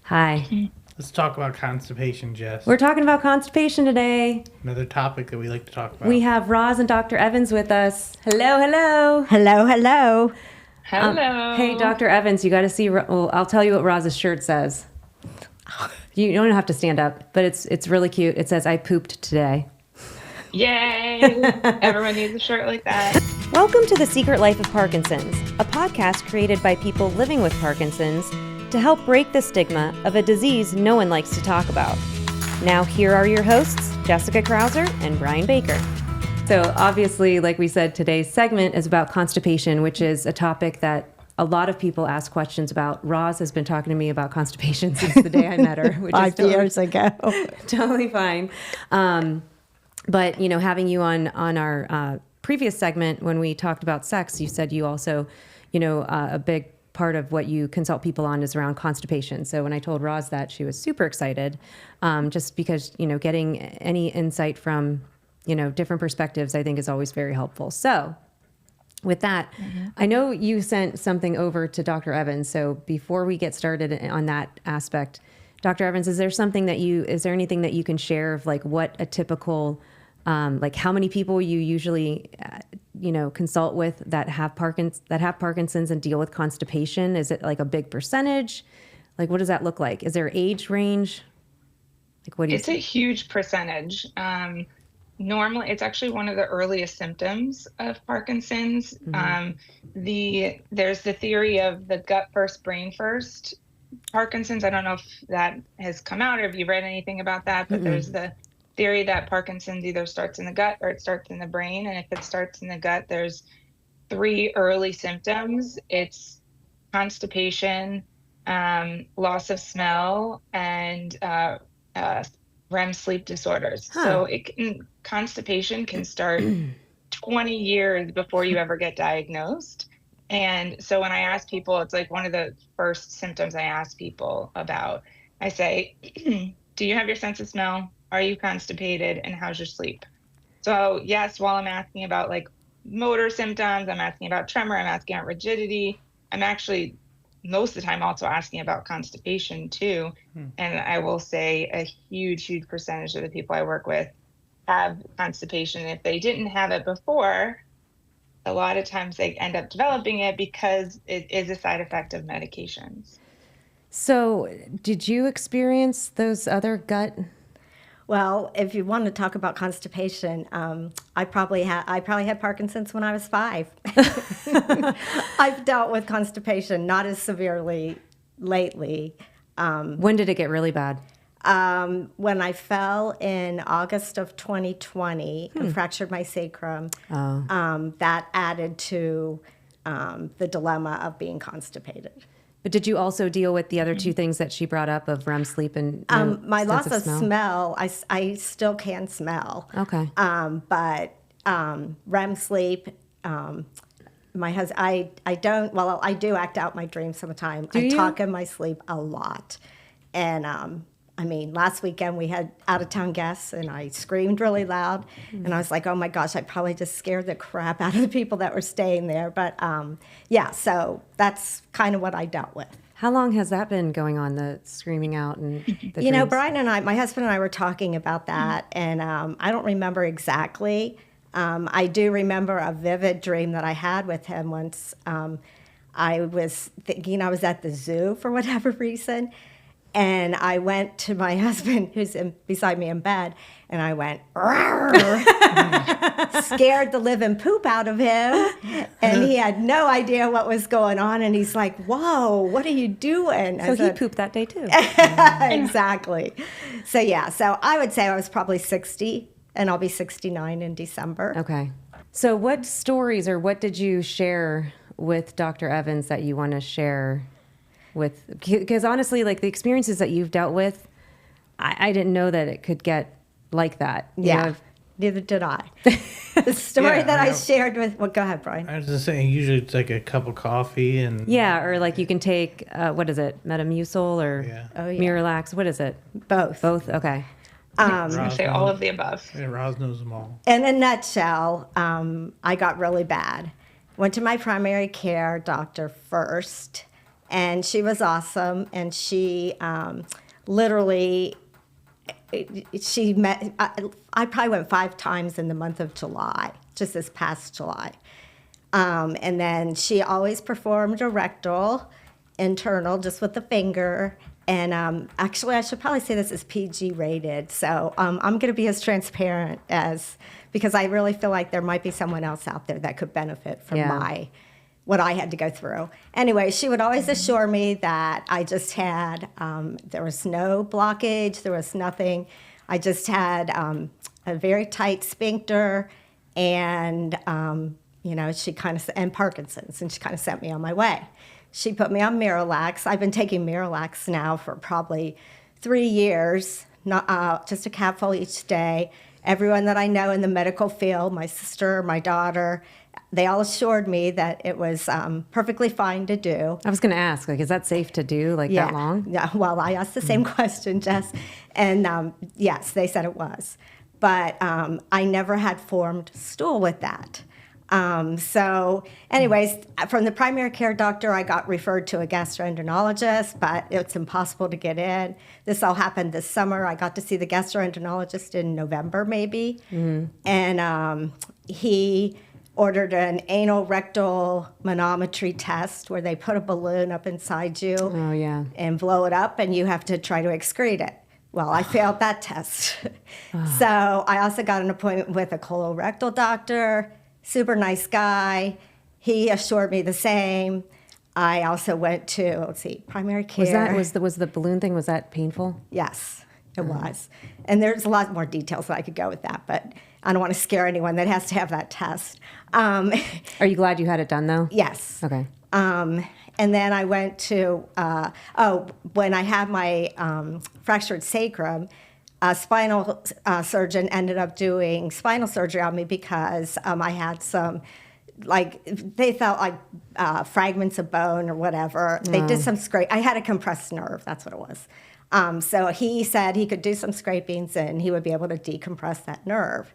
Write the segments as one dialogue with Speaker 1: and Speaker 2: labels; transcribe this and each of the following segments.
Speaker 1: Hi.
Speaker 2: Let's talk about constipation, Jess.
Speaker 1: We're talking about constipation today.
Speaker 2: Another topic that we like to talk about.
Speaker 1: We have Roz and Dr. Evans with us. Hello, hello.
Speaker 3: Hello, hello.
Speaker 4: Hello.
Speaker 1: Hey, Dr. Evans, you got to see. Well, I'll tell you what Roz's shirt says. You don't have to stand up, but it's really cute. It says, "I pooped today."
Speaker 4: Yay! Everyone needs a shirt like that.
Speaker 1: Welcome to The Secret Life of Parkinson's, a podcast created by people living with Parkinson's to help break the stigma of a disease no one likes to talk about. Now, here are your hosts, Jessica Krauser and Brian Baker. So obviously, like we said, today's segment is about constipation, which is a topic that a lot of people ask questions about. Roz has been talking to me about constipation since the day I met her, which
Speaker 3: 5 years ago.
Speaker 1: Totally fine. But, you know, having you on our previous segment when we talked about sex, you said you also, you know, a big part of what you consult people on is around constipation. So when I told Roz that, she was super excited, just because, you know, getting any insight from, you know, different perspectives, I think is always very helpful. So with that, I know you sent something over to Dr. Evans. So before we get started on that aspect, Dr. Evans, is there anything that you can share of like what a typical, like how many people you usually, consult with that have Parkinson's and deal with constipation? Is it like a big percentage? Like, what does that look like? Is there age range? Like, what do you
Speaker 4: It's a huge percentage. Normally, it's actually one of the earliest symptoms of Parkinson's. There's the theory of the gut first, brain first Parkinson's. I don't know if that has come out or if you've read anything about that, but there's the theory that Parkinson's either starts in the gut or it starts in the brain. And if it starts in the gut, there's 3 early symptoms. It's constipation, loss of smell, and REM sleep disorders. So constipation can start 20 years before you ever get diagnosed. And so when I ask people, it's like one of the first symptoms I ask people about. I say, do you have your sense of smell? Are you constipated? And how's your sleep? So yes, while I'm asking about like motor symptoms, I'm asking about tremor, I'm asking about rigidity. I'm actually most of the time also asking about constipation too. And I will say a huge percentage of the people I work with have constipation. If they didn't have it before, a lot of times they end up developing it because it is a side effect of medications.
Speaker 1: So did you experience those other gut?
Speaker 3: Well, if you want to talk about constipation, I probably had Parkinson's when I was 5. I've dealt with constipation, not as severely lately.
Speaker 1: When did it get really bad?
Speaker 3: When I fell in August of 2020 and fractured my sacrum, that added to the dilemma of being constipated.
Speaker 1: But did you also deal with the other 2 things that she brought up of REM sleep and
Speaker 3: my loss of smell? I still can smell.
Speaker 1: Okay.
Speaker 3: But REM sleep, my husband, I don't. Well, I do act out my dreams sometimes. I talk in my sleep a lot, and I mean, last weekend we had out-of-town guests, and I screamed really loud, and I was like, oh my gosh, I probably just scared the crap out of the people that were staying there. But yeah, so that's kind of what I dealt with.
Speaker 1: How long has that been going on, the screaming out and the
Speaker 3: You know,
Speaker 1: dreams?
Speaker 3: Brian and I, my husband and I were talking about that, and I don't remember exactly. I do remember a vivid dream that I had with him once. I was thinking I was at the zoo for whatever reason, and I went to my husband, who's beside me in bed, and I went, scared the living poop out of him. And he had no idea what was going on. And he's like, whoa, what are you doing?
Speaker 1: So he pooped that day too.
Speaker 3: Exactly. So yeah, so I would say I was probably 60, and I'll be 69 in December.
Speaker 1: Okay. So what stories or what did you share with Dr. Evans that you want to share with, because honestly, like the experiences that you've dealt with, I didn't know that it could get like that.
Speaker 3: Yeah, neither did I. The story I shared with, well, go ahead, Brian.
Speaker 2: I was just saying, usually it's like a cup of coffee and...
Speaker 1: Yeah, or like you can take, what is it, Metamucil or Miralax? What is it?
Speaker 3: Both.
Speaker 1: Both? Okay.
Speaker 4: I say all of the above.
Speaker 2: Yeah, Roz knows them all.
Speaker 3: In a nutshell, I got really bad. Went to my primary care doctor first, And she was awesome. And she literally, she met, I probably went 5 times in the month of July, just this past July. And then she always performed a rectal, internal, just with the finger. And actually, I should probably say this is PG rated. So I'm going to be as transparent as, because I really feel like there might be someone else out there that could benefit from what I had to go through. Anyway, she would always assure me that I just had, there was no blockage, there was nothing. I just had a very tight sphincter and, she kind of, and Parkinson's, and she kind of sent me on my way. She put me on Miralax. I've been taking Miralax now for probably 3 years, not, just a capful each day. Everyone that I know in the medical field, my sister, my daughter, they all assured me that it was perfectly fine to do.
Speaker 1: I was going to ask, is that safe to do that long?
Speaker 3: Yeah, well, I asked the same question, Jess, and yes, they said it was. But I never had formed stool with that. So anyways, from the primary care doctor, I got referred to a gastroenterologist, but it's impossible to get in. This all happened this summer. I got to see the gastroenterologist in November, maybe. And he ordered an anal rectal manometry test where they put a balloon up inside you and blow it up, and you have to try to excrete it. Well, I failed that test. So I also got an appointment with a colorectal doctor. Super nice guy. He assured me the same. I also went to, primary care.
Speaker 1: Was the balloon thing, was that painful?
Speaker 3: Yes, it was. And there's a lot more details that I could go with that, but I don't want to scare anyone that has to have that test.
Speaker 1: Are you glad you had it done, though?
Speaker 3: Yes.
Speaker 1: Okay.
Speaker 3: And then I went to, when I had my fractured sacrum, a spinal surgeon ended up doing spinal surgery on me because I had some, they felt like fragments of bone or whatever. They did some scrape. I had a compressed nerve. That's what it was. So he said he could do some scrapings and he would be able to decompress that nerve.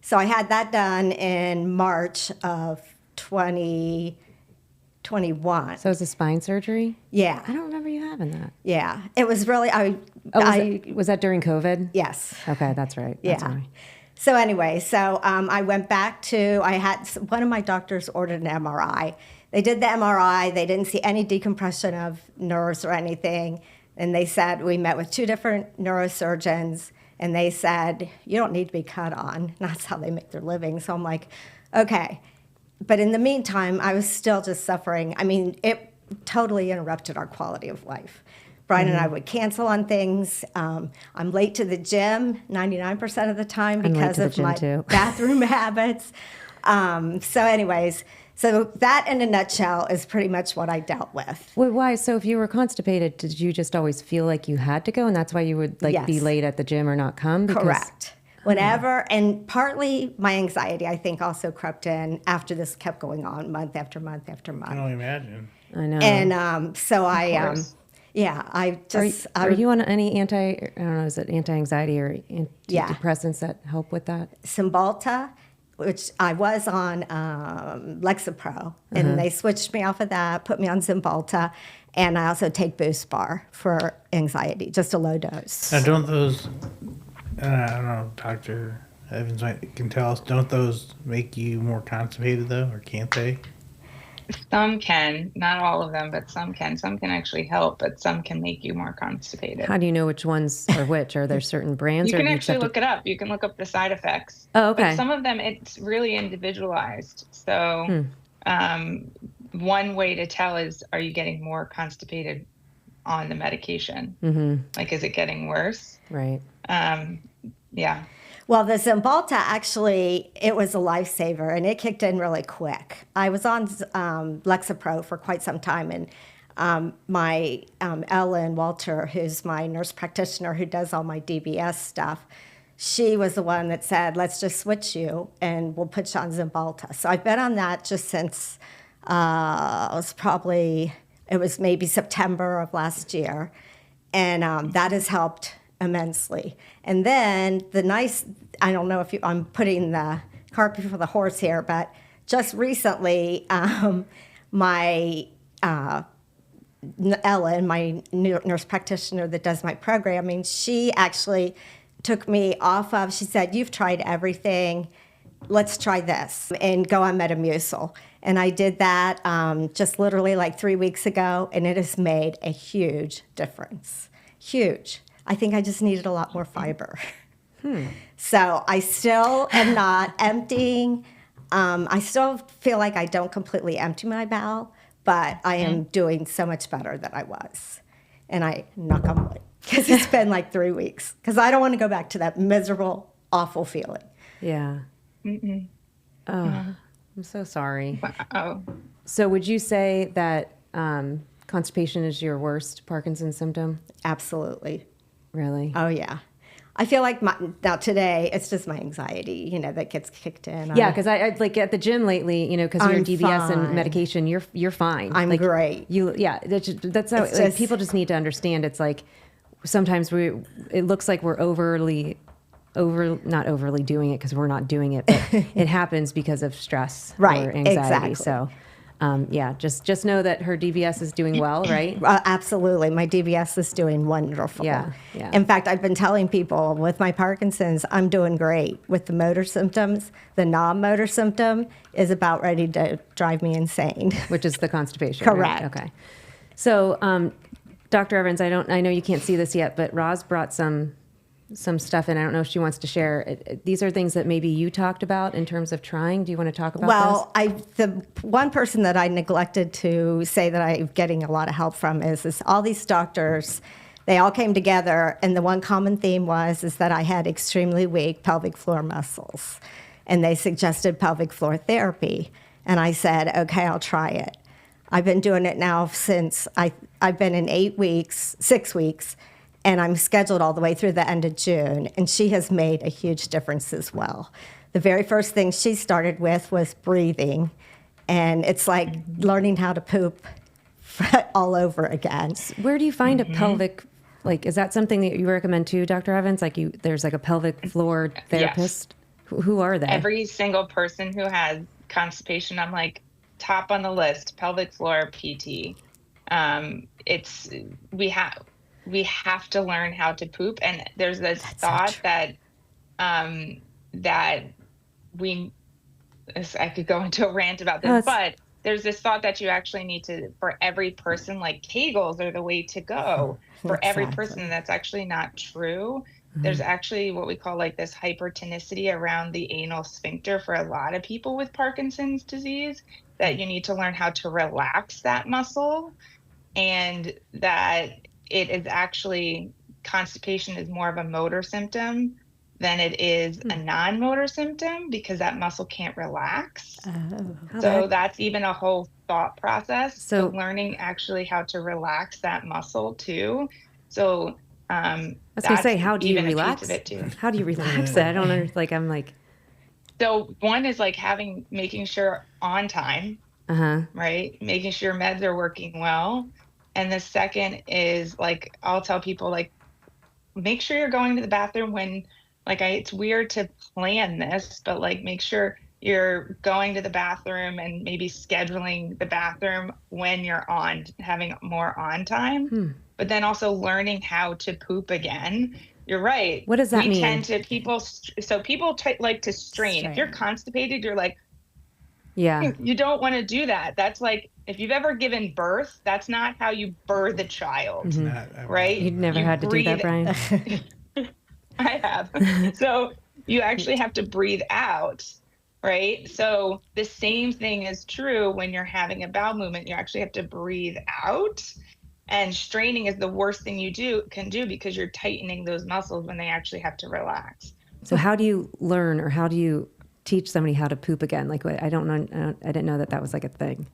Speaker 3: So I had that done in March of 2021.
Speaker 1: So it was a spine surgery?
Speaker 3: Yeah.
Speaker 1: I don't remember you having that.
Speaker 3: Yeah. It was really,
Speaker 1: was that during COVID?
Speaker 3: Yes.
Speaker 1: Okay, that's right. That's right.
Speaker 3: So anyway, I went back to, I had, one of my doctors ordered an MRI. They did the MRI. They didn't see any decompression of nerves or anything. And they said, we met with 2 different neurosurgeons, and they said, you don't need to be cut on. And that's how they make their living. So I'm like, okay. But in the meantime, I was still just suffering. I mean, it totally interrupted our quality of life. Brian and I would cancel on things. I'm late to the gym 99% of the time because of my bathroom habits. So anyways, so that in a nutshell is pretty much what I dealt with.
Speaker 1: Well, why? So if you were constipated, did you just always feel like you had to go, and that's why you would be late at the gym or not come?
Speaker 3: Correct. Whenever, and partly my anxiety, I think, also crept in after this kept going on month after month after month.
Speaker 2: I can only imagine.
Speaker 1: I know.
Speaker 3: And so I, I just.
Speaker 1: Are you on any is it anti-anxiety or antidepressants that help with that?
Speaker 3: Cymbalta, which I was on Lexapro, and they switched me off of that, put me on Cymbalta, and I also take Boost Bar for anxiety, just a low dose.
Speaker 2: Now, don't those, I don't know, Dr. Evans can tell us, don't those make you more constipated, though, or can't they?
Speaker 4: Some can, not all of them, but some can. Some can actually help, but some can make you more constipated.
Speaker 1: How do you know which ones are which? Are there certain brands?
Speaker 4: You can actually look it up. You can look up the side effects.
Speaker 1: Oh, okay.
Speaker 4: But some of them, it's really individualized. So one way to tell is, are you getting more constipated on the medication? Like, is it getting worse?
Speaker 1: Right.
Speaker 3: Yeah. Well, the Cymbalta, actually, it was a lifesaver, and it kicked in really quick. I was on Lexapro for quite some time, and my Ellen Walter, who's my nurse practitioner who does all my DBS stuff, she was the one that said, let's just switch you, and we'll put you on Cymbalta. So I've been on that just since it was maybe September of last year, and that has helped immensely. And then I don't know if I'm putting the cart before the horse here, but just recently, my Ellen, my nurse practitioner that does my programming, she actually took me off of, she said, you've tried everything, let's try this, and go on Metamucil. And I did that just literally like 3 weeks ago, and it has made a huge difference. Huge. I think I just needed a lot more fiber. So I still am not emptying. I still feel like I don't completely empty my bowel, but I am doing so much better than I was. And I knock on wood, because it's been like 3 weeks, because I don't want to go back to that miserable, awful feeling.
Speaker 1: Yeah.
Speaker 4: Mm-mm.
Speaker 1: Oh, I'm so sorry.
Speaker 4: Oh,
Speaker 1: So would you say that constipation is your worst Parkinson's symptom?
Speaker 3: Absolutely.
Speaker 1: Really?
Speaker 3: Oh, yeah. I feel like now today, it's just my anxiety, that gets kicked in.
Speaker 1: Yeah, because I like at the gym lately, because you're
Speaker 3: I'm
Speaker 1: DBS and
Speaker 3: fine.
Speaker 1: medication, you're fine.
Speaker 3: I'm
Speaker 1: like,
Speaker 3: great.
Speaker 1: That's how
Speaker 3: It's
Speaker 1: like,
Speaker 3: just-
Speaker 1: people just need to understand. It's like sometimes it looks like we're not overly doing it because we're not doing it, but it happens because of stress
Speaker 3: Right,
Speaker 1: or anxiety.
Speaker 3: exactly.
Speaker 1: So, just know that her DBS is doing well, right?
Speaker 3: Absolutely. My DBS is doing wonderful.
Speaker 1: Yeah.
Speaker 3: In fact, I've been telling people with my Parkinson's, I'm doing great. With the motor symptoms, the non-motor symptom is about ready to drive me insane.
Speaker 1: Which is the constipation.
Speaker 3: Correct.
Speaker 1: Right? Okay. So, Dr. Evans, I know you can't see this yet, but Roz brought some stuff in. I don't know if she wants to share. These are things that maybe you talked about in terms of trying. Do you want to talk about this?
Speaker 3: The one person that I neglected to say that I'm getting a lot of help from is all these doctors. They all came together, and the one common theme is that I had extremely weak pelvic floor muscles, and they suggested pelvic floor therapy. And I said, okay, I'll try it. I've been doing it now since I've been in 6 weeks, and I'm scheduled all the way through the end of June, and she has made a huge difference as well. The very first thing she started with was breathing, and it's like learning how to poop all over again.
Speaker 1: Where do you find a pelvic, is that something that you recommend too, Dr. Evans? There's like a pelvic floor therapist?
Speaker 4: Yes.
Speaker 1: Who are they?
Speaker 4: Every single person who has constipation, I'm like, top on the list, pelvic floor PT. We have to learn how to poop, and there's this thought that I could go into a rant about this, but there's this thought that you actually need to, for every person, like Kegels are the way to go. For every person, that's actually not true. There's actually what we call like this hypertonicity around the anal sphincter for a lot of people with Parkinson's disease, that you need to learn how to relax that muscle, and that it is actually, constipation is more of a motor symptom than it is a non-motor symptom, because that muscle can't relax. So that's even a whole thought process. So learning actually how to relax that muscle too. So
Speaker 1: I was going to say, how do you relax
Speaker 4: it too.
Speaker 1: How do you relax it? I don't know.
Speaker 4: So one is like making sure on time, right? Making sure meds are working well. And the second is like, I'll tell people like, make sure you're going to the bathroom when, it's weird to plan this, but like make sure you're going to the bathroom and maybe scheduling the bathroom when you're having more on time, but then also learning how to poop again. You're right.
Speaker 1: What does that mean?
Speaker 4: People like to strain. If you're constipated, you're like,
Speaker 1: yeah,
Speaker 4: you don't want to do that. That's like, if you've ever given birth, that's not how you birth a child, right?
Speaker 1: You've never had to do that, Brian?
Speaker 4: I have. So you actually have to breathe out, right? So the same thing is true when you're having a bowel movement. You actually have to breathe out. And straining is the worst thing you can do because you're tightening those muscles when they actually have to relax.
Speaker 1: So how do you learn, or how do you teach somebody how to poop again? Like, I don't know. I didn't know that was like a thing.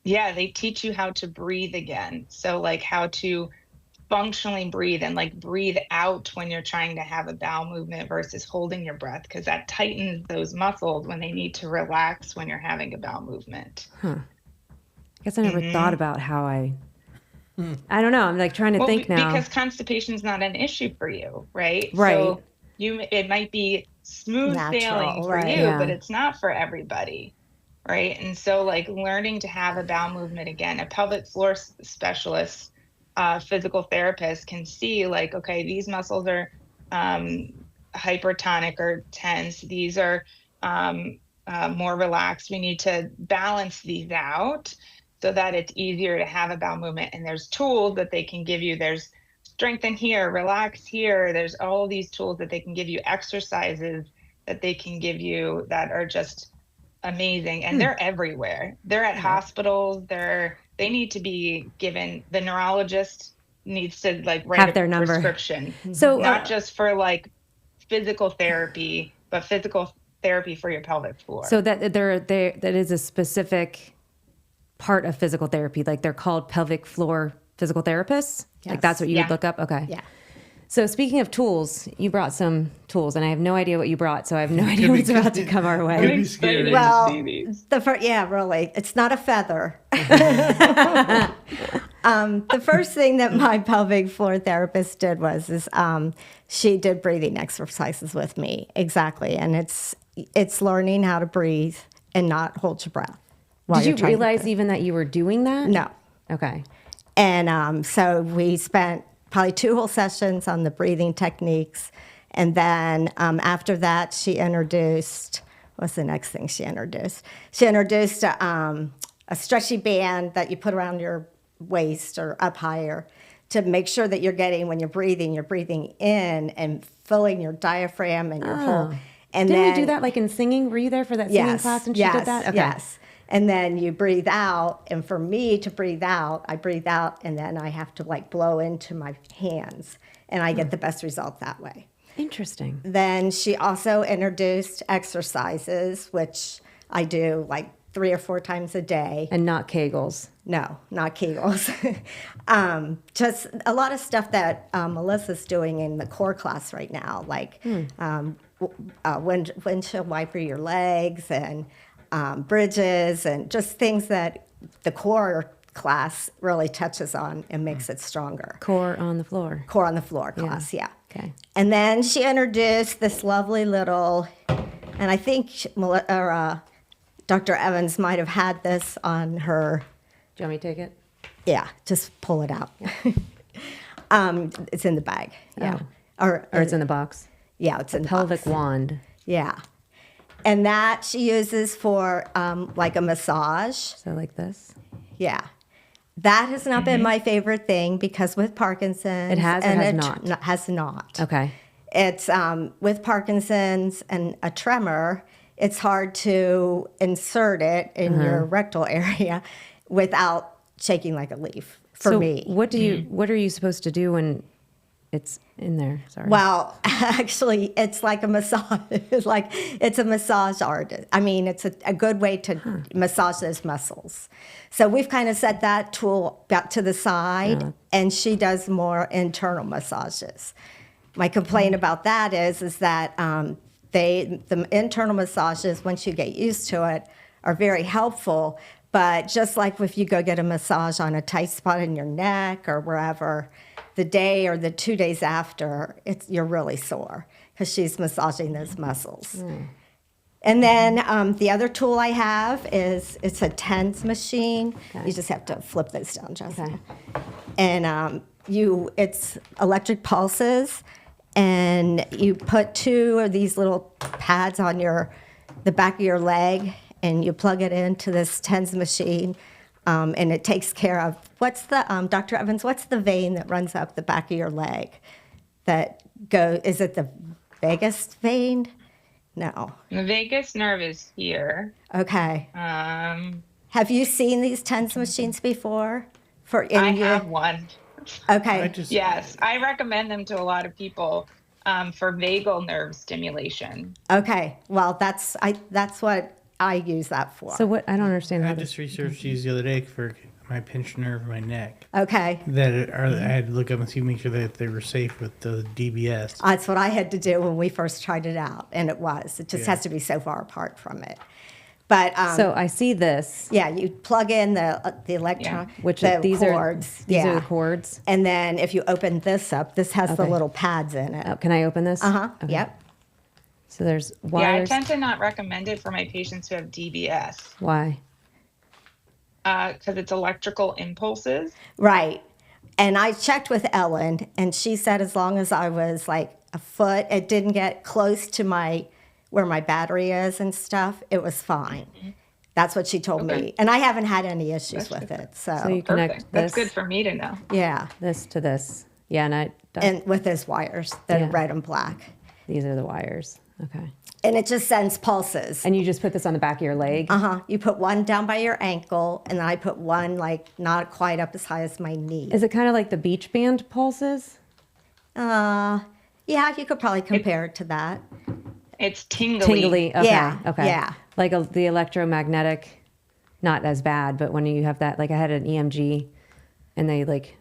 Speaker 4: Yeah, they teach you how to breathe again. So like how to functionally breathe and like breathe out when you're trying to have a bowel movement versus holding your breath, because that tightens those muscles when they need to relax when you're having a bowel movement.
Speaker 1: I guess I never thought about how I don't know. I'm like trying to think now.
Speaker 4: Because constipation is not an issue for you, right?
Speaker 1: Right.
Speaker 4: So it might be smooth sailing for you, but it's not for everybody, right? And so like learning to have a bowel movement again, a pelvic floor specialist, physical therapist can see like, okay, these muscles are hypertonic or tense. These are more relaxed. We need to balance these out so that it's easier to have a bowel movement. And there's tools that they can give you. There's strengthen here, relax here. There's all these tools that they can give you, exercises that they can give you that are just amazing. And they're everywhere. They're at hospitals. They need to be given, the neurologist needs to like write
Speaker 1: Have
Speaker 4: a
Speaker 1: their number.
Speaker 4: prescription.
Speaker 1: So
Speaker 4: not just for like physical therapy, but physical therapy for your pelvic floor.
Speaker 1: So that that is a specific part of physical therapy. Like they're called pelvic floor physical therapists.
Speaker 3: Yes.
Speaker 1: Like that's what you would look up. Okay.
Speaker 3: Yeah.
Speaker 1: So speaking of tools, you brought some tools, and I have no idea what you brought, so I have no idea what's about to come our
Speaker 2: Could
Speaker 1: way.
Speaker 2: be scary.
Speaker 3: Well, really, it's not a feather. The first thing that my pelvic floor therapist did was she did breathing exercises with me. Exactly, and it's learning how to breathe and not hold your breath.
Speaker 1: Did you realize even that you were doing that?
Speaker 3: No.
Speaker 1: Okay.
Speaker 3: And so we spent probably 2 whole sessions on the breathing techniques. And then after that, she introduced, what's the next thing she introduced? She introduced a stretchy band that you put around your waist or up higher to make sure that when you're breathing in and filling your diaphragm and your whole. And
Speaker 1: Didn't
Speaker 3: then,
Speaker 1: we do that like in singing? Were you there for that singing class and she did that? Okay.
Speaker 3: Yes. And then you breathe out. And for me to breathe out, I breathe out and then I have to like blow into my hands. And I get the best result that way.
Speaker 1: Interesting.
Speaker 3: Then she also introduced exercises, which I do like 3 or 4 times a day.
Speaker 1: And not Kegels.
Speaker 3: No, not Kegels. Just a lot of stuff that Melissa's doing in the core class right now, like windshield wiper your legs and bridges and just things that the core class really touches on and makes it stronger.
Speaker 1: Core on the floor.
Speaker 3: Core on the floor class, yeah.
Speaker 1: Okay.
Speaker 3: And then she introduced this lovely little, and I think Dr. Evans might have had this on her.
Speaker 1: Do you want me to take it?
Speaker 3: Yeah, just pull it out. It's in the bag. Yeah.
Speaker 1: Oh. Or it's in the box.
Speaker 3: Yeah, it's in the
Speaker 1: Pelvic
Speaker 3: box.
Speaker 1: wand.
Speaker 3: Yeah. And that she uses for like a massage.
Speaker 1: So like this.
Speaker 3: Yeah. That has not been my favorite thing because with Parkinson's.
Speaker 1: It has or
Speaker 3: and
Speaker 1: has not?
Speaker 3: Has not.
Speaker 1: Okay.
Speaker 3: It's with Parkinson's and a tremor, it's hard to insert it in your rectal area without shaking like a leaf for me.
Speaker 1: What are you supposed to do when it's in there? Sorry.
Speaker 3: Well, actually, it's like a massage. It's a massage art. I mean, it's a good way to massage those muscles. So we've kind of set that tool back to the side, and she does more internal massages. My complaint about that is that the internal massages, once you get used to it, are very helpful. But just like if you go get a massage on a tight spot in your neck or wherever, the day or the 2 days after, you're really sore because she's massaging those muscles. And then the other tool I have it's a TENS machine. Okay. You just have to flip those down, Jessica. Okay. And it's electric pulses, and you put 2 of these little pads on the back of your leg, and you plug it into this TENS machine. And it takes care of, Dr. Evans, what's the vein that runs up the back of your leg? Is it the vagus vein? No.
Speaker 4: The vagus nerve is here.
Speaker 3: Okay. Have you seen these TENS machines before?
Speaker 4: I have one.
Speaker 3: Okay.
Speaker 4: Yes, I recommend them to a lot of people for vagal nerve stimulation.
Speaker 3: Okay. Well, that's what I use that for.
Speaker 1: So what? I don't understand.
Speaker 2: I just researched these the other day for my pinched nerve in my neck.
Speaker 3: Okay.
Speaker 2: I had to look up and make sure that they were safe with the DBS.
Speaker 3: That's what I had to do when we first tried it out, and it was. It just has to be so far apart from it. But
Speaker 1: so I see this.
Speaker 3: Yeah, you plug in the electron,
Speaker 1: which
Speaker 3: the
Speaker 1: these
Speaker 3: cords.
Speaker 1: These are the cords.
Speaker 3: And then if you open this up, this has the little pads in it.
Speaker 1: Oh, can I open this?
Speaker 3: Uh-huh.
Speaker 1: Okay.
Speaker 3: Yep.
Speaker 1: So there's
Speaker 4: Yeah, I
Speaker 1: wires.
Speaker 4: tend to not recommend it for my patients who have DBS
Speaker 1: Why?
Speaker 4: because it's electrical impulses.
Speaker 3: Right. And I checked with Ellen, and she said as long as I was like a foot, it didn't get close to where my battery is and stuff, it was fine. That's what she told
Speaker 4: Okay.
Speaker 3: me. And I haven't had any issues with it.
Speaker 1: So
Speaker 3: So,
Speaker 1: you connect
Speaker 4: Perfect. That's
Speaker 1: this,
Speaker 4: good for me to know.
Speaker 3: yeah.
Speaker 1: this to this. Yeah,
Speaker 3: And with those wires that
Speaker 1: Yeah.
Speaker 3: are red and black.
Speaker 1: these are the wires. Okay.
Speaker 3: And it just sends pulses.
Speaker 1: And you just put this on the back of your leg?
Speaker 3: Uh-huh. You put one down by your ankle, and then I put one like not quite up as high as my knee.
Speaker 1: Is it kind of like the beach band pulses?
Speaker 3: Yeah, you could probably compare it to that.
Speaker 4: It's tingly.
Speaker 1: Tingly. Okay.
Speaker 3: Yeah,
Speaker 1: Okay.
Speaker 3: yeah.
Speaker 1: Like the electromagnetic, not as bad, but when you have that, like I had an EMG and they like,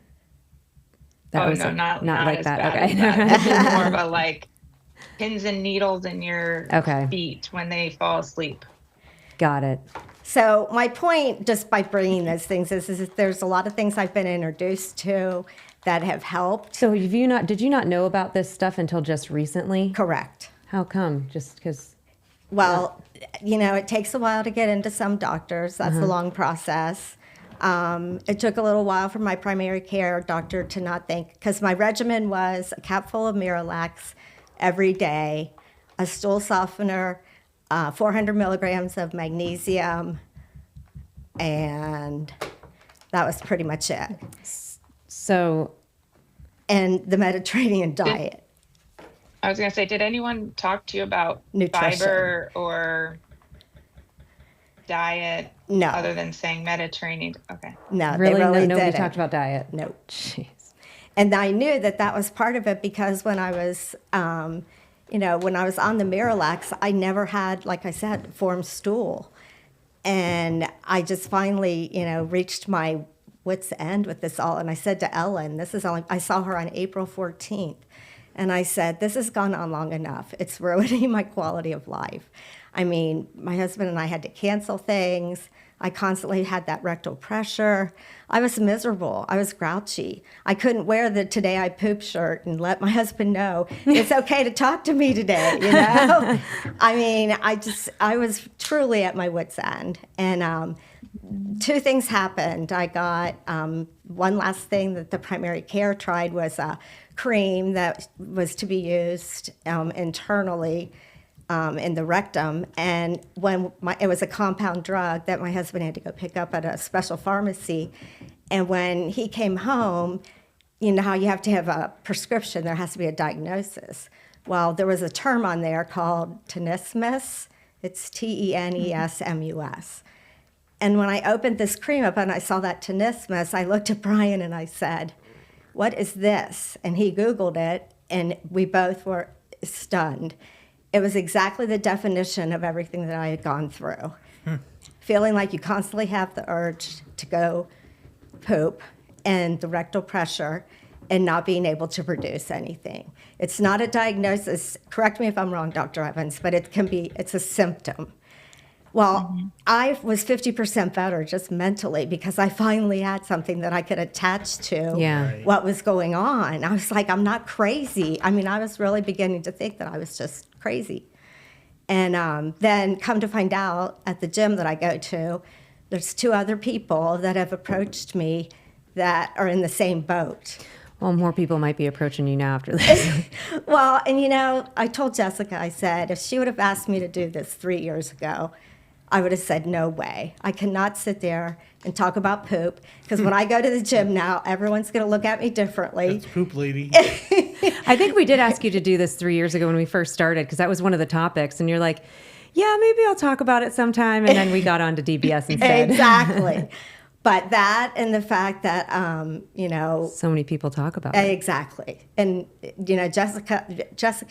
Speaker 1: that
Speaker 4: Oh
Speaker 1: was
Speaker 4: no, not
Speaker 1: like
Speaker 4: as
Speaker 1: that.
Speaker 4: bad
Speaker 1: Okay.
Speaker 4: as that. It's more of a like pins and needles in your
Speaker 1: Okay.
Speaker 4: feet when they fall asleep.
Speaker 1: Got it.
Speaker 3: So my point, just by bringing those things, is that there's a lot of things I've been introduced to that have helped.
Speaker 1: So did you not know about this stuff until just recently?
Speaker 3: Correct.
Speaker 1: How come? Just because?
Speaker 3: Well, it takes a while to get into some doctors. That's a long process. It took a little while for my primary care doctor to not think, because my regimen was a capful of Miralax every day, a stool softener, 400 milligrams of magnesium, and that was pretty much it.
Speaker 1: So
Speaker 3: And the Mediterranean diet.
Speaker 4: I was going to say, did anyone talk to you about
Speaker 3: Nutrition.
Speaker 4: fiber or diet
Speaker 3: No.
Speaker 4: other than saying Mediterranean? Okay.
Speaker 3: No,
Speaker 1: really,
Speaker 3: they really
Speaker 1: nobody
Speaker 3: didn't.
Speaker 1: talked about diet.
Speaker 3: Nope.
Speaker 1: Jeez.
Speaker 3: And I knew that was part of it because when I was, when I was on the Miralax, I never had, like I said, formed stool. And I just finally, reached my wit's end with this all. And I said to Ellen, I saw her on April 14th. And I said, this has gone on long enough. It's ruining my quality of life. I mean, my husband and I had to cancel things. I constantly had that rectal pressure. I was miserable. I was grouchy. I couldn't wear the "Today I Poop" shirt and let my husband know it's okay to talk to me today, I mean, I was truly at my wit's end. And two things happened. I got one last thing that the primary care tried was a cream that was to be used internally in the rectum, and when it was a compound drug that my husband had to go pick up at a special pharmacy, and when he came home, you know how you have to have a prescription, there has to be a diagnosis. Well, there was a term on there called tenesmus. It's tenesmus. And when I opened this cream up and I saw that tenesmus, I looked at Brian and I said, "What is this?" And he Googled it, and we both were stunned. It was exactly the definition of everything that I had gone through. Feeling like you constantly have the urge to go poop and the rectal pressure and not being able to produce anything. It's not a diagnosis. Correct me if I'm wrong, Dr. Evans, but it's a symptom. Well, I was 50% better just mentally because I finally had something that I could attach to what was going on. I was like, I'm not crazy. I mean, I was really beginning to think that I was just crazy. And then come to find out at the gym that I go to, there's two other people that have approached me that are in the same boat.
Speaker 1: Well, more people might be approaching you now after this.
Speaker 3: Well, and I told Jessica, I said, if she would have asked me to do this 3 years ago, I would have said, no way. I cannot sit there and talk about poop because when I go to the gym now, everyone's going to look at me differently.
Speaker 2: That's poop lady.
Speaker 1: I think we did ask you to do this 3 years ago when we first started because that was one of the topics. And you're like, yeah, maybe I'll talk about it sometime. And then we got on to DBS instead.
Speaker 3: Exactly. But that and the fact that,
Speaker 1: so many people talk about it.
Speaker 3: Exactly. And, Jessica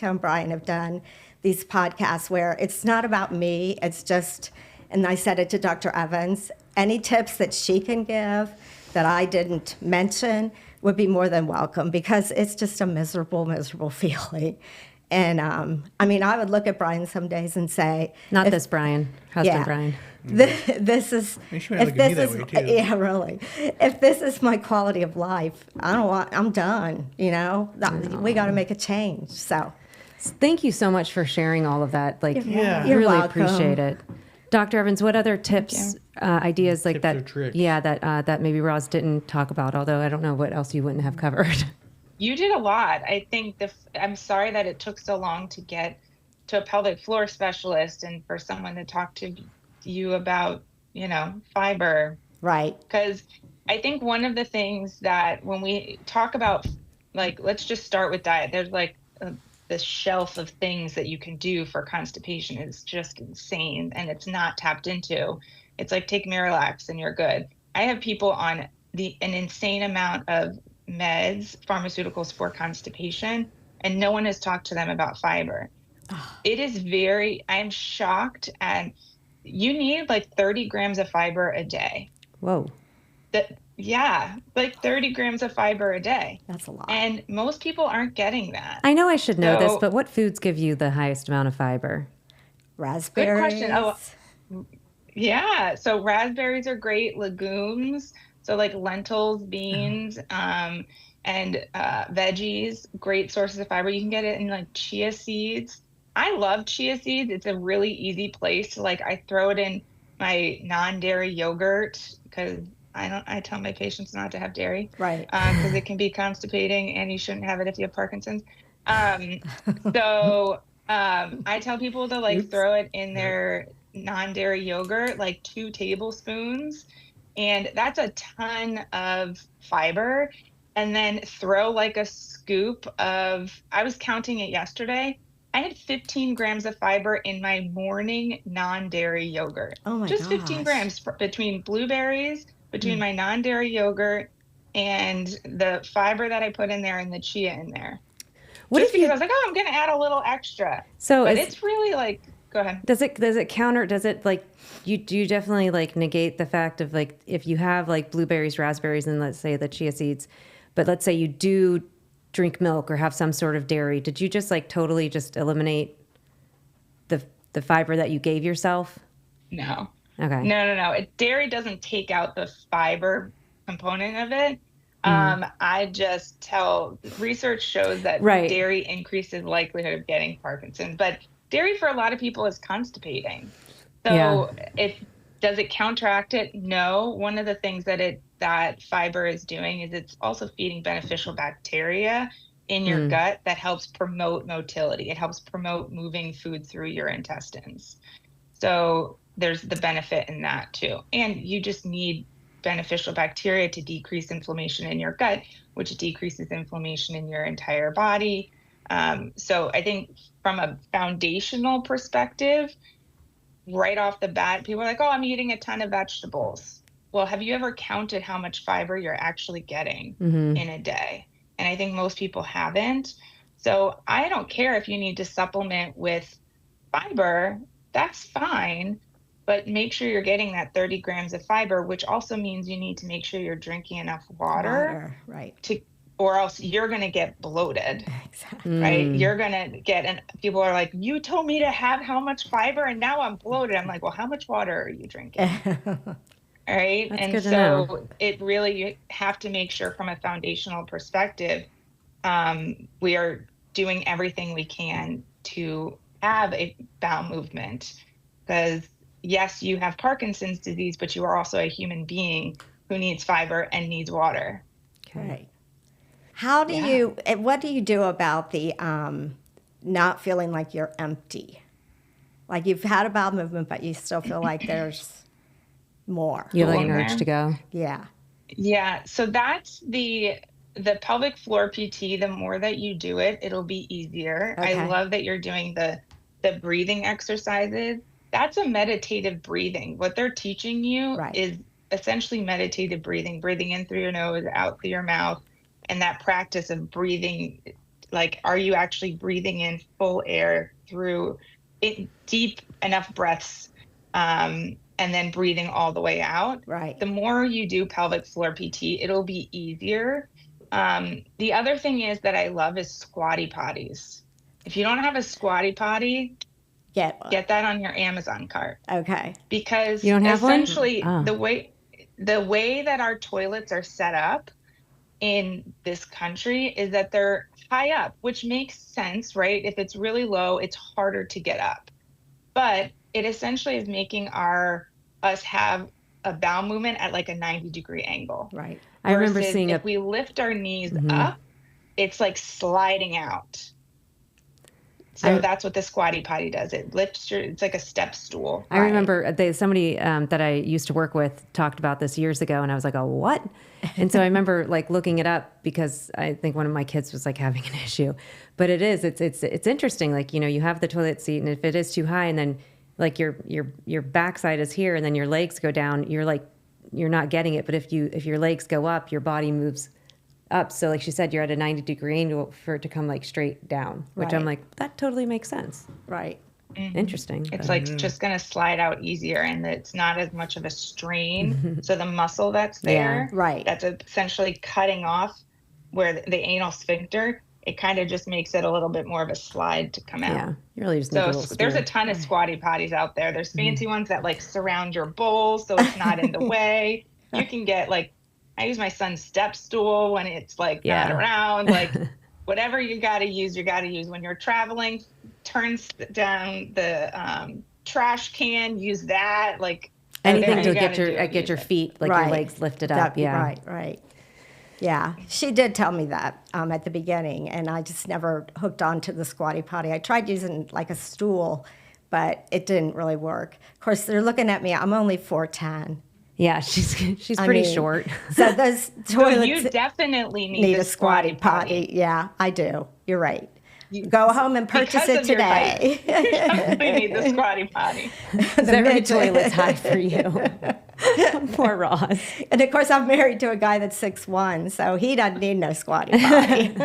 Speaker 3: and Brian have done these podcasts where it's not about me. It's just, and I said it to Dr. Evans, any tips that she can give that I didn't mention would be more than welcome because it's just a miserable, miserable feeling. And I would look at Brian some days and say,
Speaker 1: Not this Brian, husband Brian.
Speaker 3: This is,
Speaker 2: You should look at me that way, too.
Speaker 3: yeah, really. If this is my quality of life, I'm done, we got to make a change. So
Speaker 1: Thank you so much for sharing all of that. Like,
Speaker 2: Yeah.
Speaker 3: You're
Speaker 1: really
Speaker 3: welcome.
Speaker 1: appreciate it. Dr. Evans, what other tips, ideas like
Speaker 2: Tips
Speaker 1: that?
Speaker 2: or tricks.
Speaker 1: Yeah, that maybe Roz didn't talk about, although I don't know what else you wouldn't have covered.
Speaker 4: You did a lot. I think I'm sorry that it took so long to get to a pelvic floor specialist and for someone to talk to you about, fiber.
Speaker 3: Right.
Speaker 4: Because I think one of the things that when we talk about, like, let's just start with diet, there's like this shelf of things that you can do for constipation is just insane and it's not tapped into. It's like take Miralax and you're good. I have people on an insane amount of meds, pharmaceuticals for constipation, and no one has talked to them about fiber. It is I'm shocked, and you need like 30 grams of fiber a day.
Speaker 1: Whoa.
Speaker 4: Like 30 grams of fiber a day.
Speaker 3: That's a lot.
Speaker 4: And most people aren't getting that.
Speaker 1: I know I should know this,
Speaker 4: So-
Speaker 1: but what foods give you the highest amount of fiber?
Speaker 3: Raspberries.
Speaker 4: Good question. Oh, yeah. So raspberries are great. Legumes. So like lentils, beans, and veggies, great sources of fiber. You can get it in like chia seeds. I love chia seeds. It's a really easy place to I throw it in my non-dairy yogurt because I tell my patients not to have dairy.
Speaker 3: Right.
Speaker 4: Because it can be constipating and you shouldn't have it if you have Parkinson's. So I tell people to throw it in their non-dairy yogurt, like 2 tablespoons. And that's a ton of fiber. And then throw like a scoop of, I was counting it yesterday. I had 15 grams of fiber in my morning non-dairy yogurt.
Speaker 3: Oh my
Speaker 4: Just 15
Speaker 3: gosh.
Speaker 4: grams between blueberries, between my non-dairy yogurt and the fiber that I put in there and the chia in there.
Speaker 1: What
Speaker 4: Just
Speaker 1: if you-
Speaker 4: because I was like, oh, I'm going to add a little extra.
Speaker 1: So
Speaker 4: But
Speaker 1: is-
Speaker 4: it's really go ahead.
Speaker 1: Does it counter? Does it you definitely negate the fact of if you have blueberries, raspberries, and let's say the chia seeds, but let's say you do drink milk or have some sort of dairy, did you just totally just eliminate the fiber that you gave yourself?
Speaker 4: No.
Speaker 1: Okay.
Speaker 4: No. Dairy doesn't take out the fiber component of it. I just tell research shows that
Speaker 1: Right.
Speaker 4: dairy increases likelihood of getting Parkinson's, but dairy for a lot of people is constipating. So does it counteract it? No. One of the things that fiber is doing is it's also feeding beneficial bacteria in your gut that helps promote motility. It helps promote moving food through your intestines. So there's the benefit in that too. And you just need beneficial bacteria to decrease inflammation in your gut, which decreases inflammation in your entire body. So I think from a foundational perspective, right off the bat, people are like, oh, I'm eating a ton of vegetables. Well, have you ever counted how much fiber you're actually getting in a day? And I think most people haven't. So I don't care if you need to supplement with fiber, that's fine. But make sure you're getting that 30 grams of fiber, which also means you need to make sure you're drinking enough water.
Speaker 3: Right.
Speaker 4: Or else you're going to get bloated,
Speaker 3: Exactly.
Speaker 4: right? You're going to and people are like, you told me to have how much fiber and now I'm bloated. I'm like, well, how much water are you drinking? All right.
Speaker 1: That's
Speaker 4: and
Speaker 1: good to
Speaker 4: so
Speaker 1: know.
Speaker 4: it really, you have to make sure from a foundational perspective, we are doing everything we can to have a bowel movement because yes, you have Parkinson's disease, but you are also a human being who needs fiber and needs water.
Speaker 3: Right. What do you do about the not feeling like you're empty? Like you've had a bowel movement, but you still feel like there's more.
Speaker 1: You have an
Speaker 4: Belong
Speaker 1: urge
Speaker 4: there.
Speaker 1: to go.
Speaker 3: Yeah.
Speaker 4: Yeah, so that's the pelvic floor PT. The more that you do it, it'll be easier.
Speaker 3: Okay.
Speaker 4: I love that you're doing the breathing exercises. That's a meditative breathing. What they're teaching you
Speaker 3: Right.
Speaker 4: is essentially meditative breathing in through your nose, out through your mouth, and that practice of breathing. Like, are you actually breathing in full air through it, deep enough breaths, and then breathing all the way out?
Speaker 3: Right.
Speaker 4: The more you do pelvic floor PT, it'll be easier. The other thing is that I love is squatty potties. If you don't have a squatty potty,
Speaker 3: Get one.
Speaker 4: get that on your Amazon cart
Speaker 3: Okay.
Speaker 4: because
Speaker 1: You don't have one?
Speaker 4: essentially
Speaker 1: Oh.
Speaker 4: the way that our toilets are set up in this country is that they're high up, which makes sense, right? If it's really low, it's harder to get up. But it essentially is making us have a bowel movement at like a 90-degree angle.
Speaker 3: Right.
Speaker 1: I remember
Speaker 4: Versus
Speaker 1: seeing
Speaker 4: if we lift our knees up, it's like sliding out. So that's what the squatty potty does. It lifts it's like a step stool.
Speaker 1: I remember somebody that I used to work with talked about this years ago, and I was like, oh, what? And so I remember like looking it up because I think one of my kids was like having an issue. But it's interesting. Like, you know, you have the toilet seat, and if it is too high, and then like your backside is here, and then your legs go down, you're not getting it. But if your legs go up, your body moves up. So like she said, you're at a 90-degree angle for it to come like straight down, which I'm like, that totally makes sense.
Speaker 3: Right.
Speaker 1: Interesting.
Speaker 4: It's like just going to slide out easier, and it's not as much of a strain. So the muscle that's there,
Speaker 3: right,
Speaker 4: that's essentially cutting off where the anal sphincter, it kind of just makes it a little bit more of a slide to come out.
Speaker 1: Yeah, you really just need
Speaker 4: so
Speaker 1: a little
Speaker 4: there's a ton of squatty potties out there. There's fancy ones that like surround your bowl so it's not in the way. You can get like, I use my son's step stool when it's like not around, like whatever you got to use when you're traveling. Turns down the trash can, use that, like
Speaker 1: anything to get your feet, like your legs lifted up.
Speaker 3: Right. Yeah, she did tell me that at the beginning, and I just never hooked on to the squatty potty. I tried using like a stool, but it didn't really work. Of course, they're looking at me. I'm only 4'10".
Speaker 1: Yeah, she's pretty short.
Speaker 3: So those toilets.
Speaker 4: So you definitely need
Speaker 3: a squatty potty. Yeah, I do. You're right. Go home and purchase it today.
Speaker 4: You definitely need the squatty potty.
Speaker 1: Every toilet's high for you. Poor Roz.
Speaker 3: And of course, I'm married to a guy that's 6'1", so he doesn't need no squatty potty.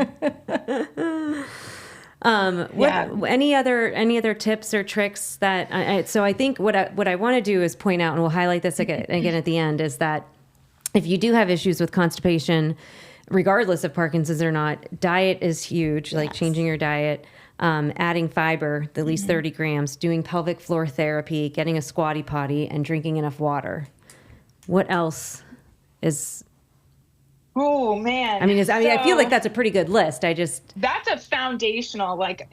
Speaker 1: Any other tips or tricks that? So I think what I want to do is point out, and we'll highlight this again at the end, is that if you do have issues with constipation, regardless of Parkinson's or not, diet is huge. Like changing your diet, adding fiber, at least 30 grams, doing pelvic floor therapy, getting a squatty potty, and drinking enough water. What else is?
Speaker 4: Oh man!
Speaker 1: I feel like that's a pretty good list.
Speaker 4: That's a foundational, like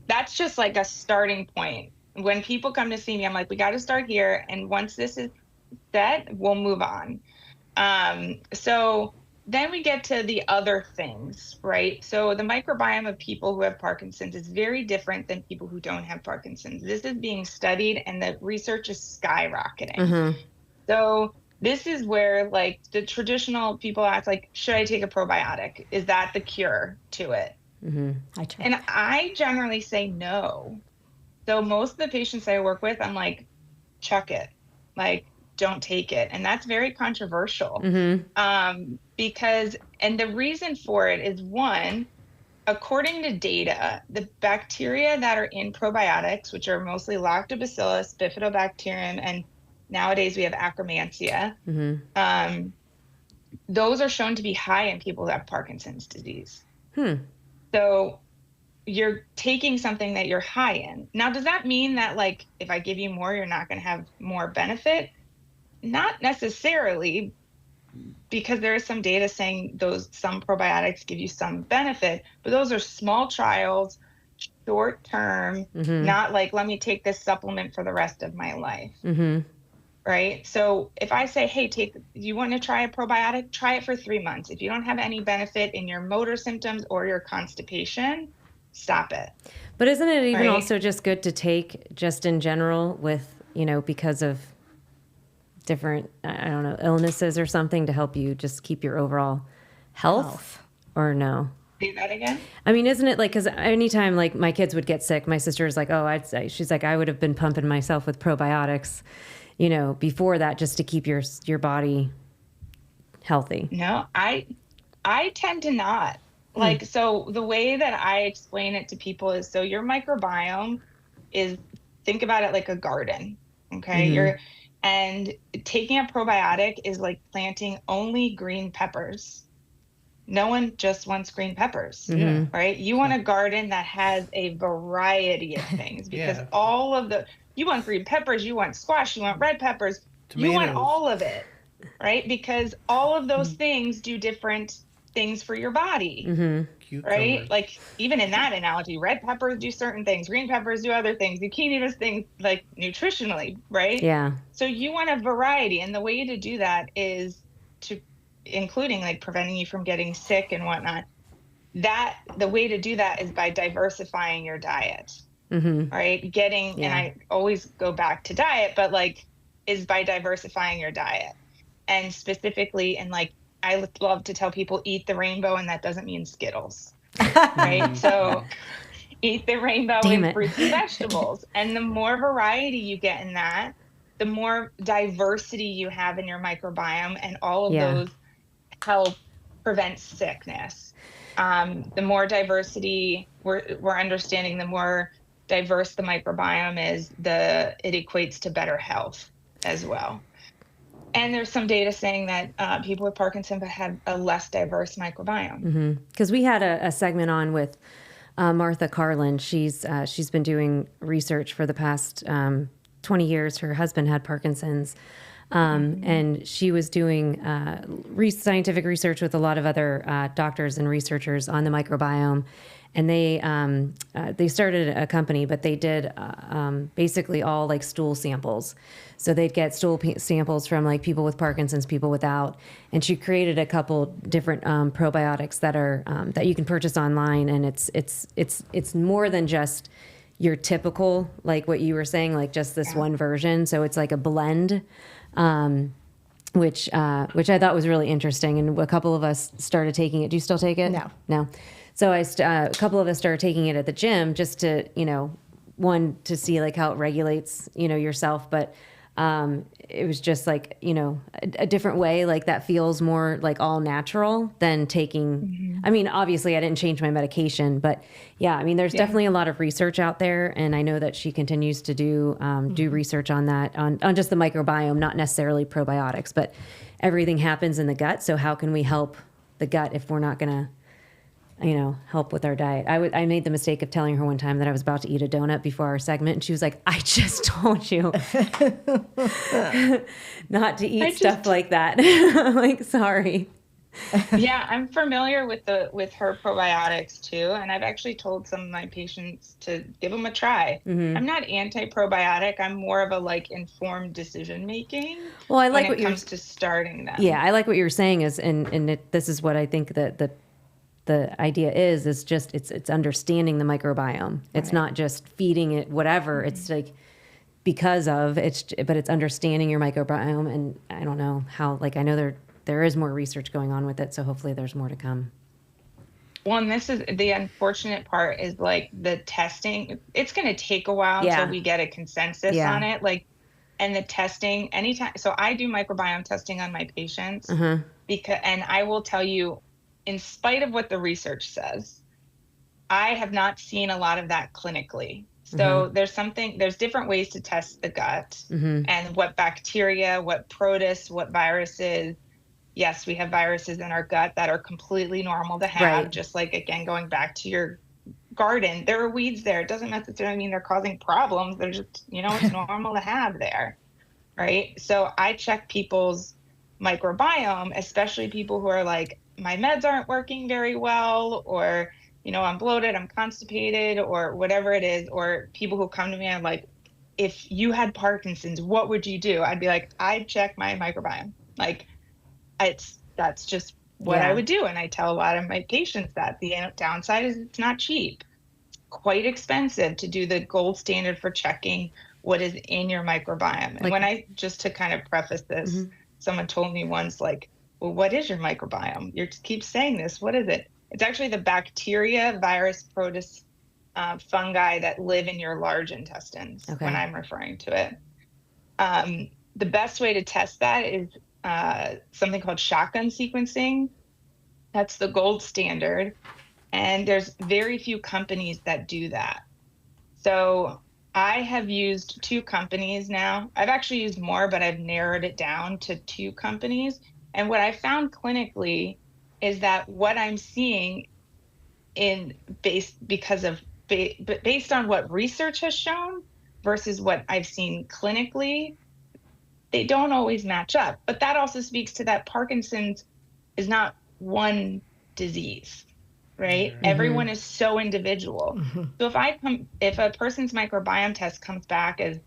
Speaker 4: that's just like a starting point. When people come to see me, I'm like, we got to start here, and once this is set, we'll move on. So then we get to the other things, right? So the microbiome of people who have Parkinson's is very different than people who don't have Parkinson's. This is being studied, and the research is skyrocketing. So this is where like the traditional people ask, like, should I take a probiotic? Is that the cure to it? And I generally say no. So most of the patients I work with, I'm like, chuck it. Like, don't take it. And that's very controversial. Because, and the reason for it is, one, according to data, the bacteria that are in probiotics, which are mostly Lactobacillus, Bifidobacterium, and nowadays we have Akkermansia, those are shown to be high in people who have Parkinson's disease. So you're taking something that you're high in. Now, does that mean that, like, if I give you more, you're not going to have more benefit? Not necessarily, because there is some data saying some probiotics give you some benefit, but those are small trials, short term, not like, let me take this supplement for the rest of my life. Right? So if I say, hey, you want to try a probiotic? Try it for 3 months. If you don't have any benefit in your motor symptoms or your constipation, stop it.
Speaker 1: But isn't it even also just good to take just in general with, because of different, I don't know, illnesses or something, to help you just keep your overall health. Or no?
Speaker 4: Say that again?
Speaker 1: I mean, isn't it like, because anytime like my kids would get sick, my sister is like, she's like, I would have been pumping myself with probiotics, before that, just to keep your body healthy.
Speaker 4: No, I tend to not. Like, so the way that I explain it to people is, so your microbiome is, think about it like a garden, okay? And taking a probiotic is like planting only green peppers. No one just wants green peppers, right? You want a garden that has a variety of things, because all of you want green peppers, you want squash, you want red peppers, tomatoes. You want all of it, right? Because all of those things do different things for your body,
Speaker 2: Cucumbers.
Speaker 4: right? Like even in that analogy, red peppers do certain things, green peppers do other things. Zucchini does things like nutritionally, right?
Speaker 1: Yeah.
Speaker 4: So you want a variety, and the way to do that is to, including like preventing you from getting sick and whatnot. That the way to do that is by diversifying your diet, right? And I always go back to diet, but like is by diversifying your diet, and specifically, and like I love to tell people, eat the rainbow, and that doesn't mean Skittles, right? So eat the rainbow
Speaker 1: Damn
Speaker 4: in
Speaker 1: it.
Speaker 4: fruits and vegetables, and the more variety you get in that, the more diversity you have in your microbiome, and all of those help prevent sickness. The more diversity we're understanding, the more diverse the microbiome is, it equates to better health as well. And there's some data saying that people with Parkinson have a less diverse microbiome.
Speaker 1: Because we had a segment on with Martha Carlin. She's been doing research for the past 20 years. Her husband had Parkinson's. And she was doing scientific research with a lot of other doctors and researchers on the microbiome. And they started a company, but they did basically all like stool samples. So they'd get samples from like people with Parkinson's, people without. And she created a couple different probiotics that are that you can purchase online, and it's more than just your typical, like what you were saying, like just this one version. So it's like a blend. Which I thought was really interesting, and a couple of us started taking it. Do you still take it? No. So a couple of us started taking it at the gym just to, one, to see like how it regulates, yourself, but it was just like, a different way, like that feels more like all natural than taking, I mean, obviously I didn't change my medication, but yeah, I mean, there's definitely a lot of research out there. And I know that she continues to do research on that, on just the microbiome, not necessarily probiotics, but everything happens in the gut. So how can we help the gut if we're not going to, help with our diet? I made the mistake of telling her one time that I was about to eat a donut before our segment, and she was like, I just told you not to eat stuff like that. I'm like, sorry.
Speaker 4: Yeah, I'm familiar with her probiotics too, and I've actually told some of my patients to give them a try. I'm not anti-probiotic. I'm more of a like informed decision making.
Speaker 1: Well, I like
Speaker 4: when it comes to starting them.
Speaker 1: Yeah, I like what you're saying is, this is what I think that the idea is just it's understanding the microbiome. It's not just feeding it whatever. It's like but it's understanding your microbiome. And I don't know how, like, I know there is more research going on with it, so hopefully there's more to come.
Speaker 4: Well, and this is the unfortunate part, is like the testing. It's going to take a while until we get a consensus on it. Like, and the testing anytime. So I do microbiome testing on my patients and I will tell you, in spite of what the research says, I have not seen a lot of that clinically. So there's different ways to test the gut and what bacteria, what protists, what viruses. Yes, we have viruses in our gut that are completely normal to have, just like, again, going back to your garden, there are weeds there. It doesn't necessarily mean they're causing problems. They're just, it's normal to have there, right? So I check people's microbiome, especially people who are like, my meds aren't working very well, or, I'm bloated, I'm constipated, or whatever it is, or people who come to me and like, if you had Parkinson's, what would you do? I'd be like, I'd check my microbiome. Like, that's just what I would do. And I tell a lot of my patients that the downside is it's not cheap. It's quite expensive to do the gold standard for checking what is in your microbiome. And when just to kind of preface this, someone told me once, like, well, what is your microbiome? You keep saying this. What is it? It's actually the bacteria, virus, protists, fungi that live in your large intestines when I'm referring to it. The best way to test that is something called shotgun sequencing. That's the gold standard. And there's very few companies that do that. So I have used 2 companies now. I've actually used more, but I've narrowed it down to 2 companies. And what I found clinically is that what I'm seeing based on what research has shown versus what I've seen clinically, they don't always match up. But that also speaks to that Parkinson's is not one disease, right? Everyone is so individual. So if a person's microbiome test comes back as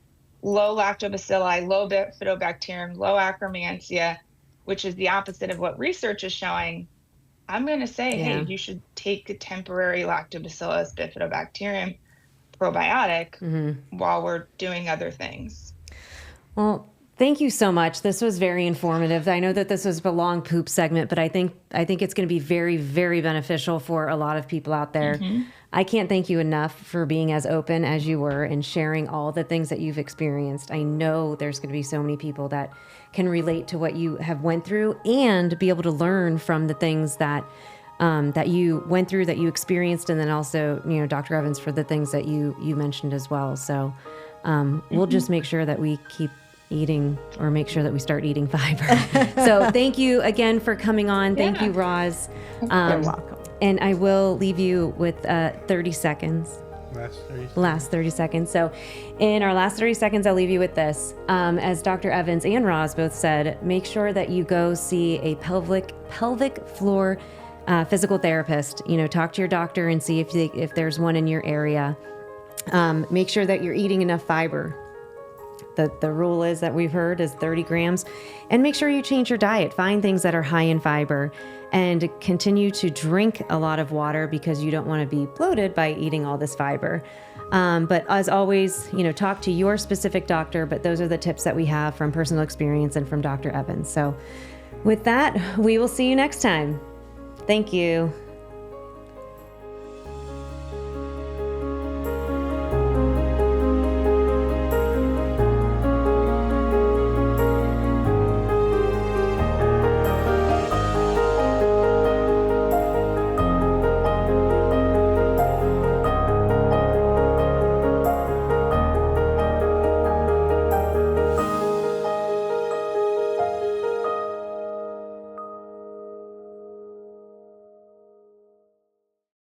Speaker 4: low lactobacilli, low bifidobacterium, low Akkermansia, which is the opposite of what research is showing, I'm going to say, hey, you should take a temporary lactobacillus bifidobacterium probiotic while we're doing other things.
Speaker 1: Well, thank you so much. This was very informative. I know that this was a long poop segment, but I think it's going to be very, very beneficial for a lot of people out there. I can't thank you enough for being as open as you were and sharing all the things that you've experienced. I know there's going to be so many people that can relate to what you have went through and be able to learn from the things that that you went through, that you experienced, and then also, Dr. Evans, for the things that you mentioned as well. So we'll just make sure that we keep eating, or make sure that we start eating fiber. So thank you again for coming on. Thank you, Roz.
Speaker 3: You're welcome.
Speaker 1: And I will leave you with 30 seconds. Last 30 seconds. So in our last 30 seconds, I'll leave you with this. As Dr. Evans and Roz both said, make sure that you go see a pelvic floor physical therapist. Talk to your doctor and see if there's one in your area. Make sure that you're eating enough fiber. The rule is that we've heard is 30 grams. And make sure you change your diet. Find things that are high in fiber and continue to drink a lot of water, because you don't want to be bloated by eating all this fiber. But as always, talk to your specific doctor, but those are the tips that we have from personal experience and from Dr. Evans. So with that, we will see you next time. Thank you.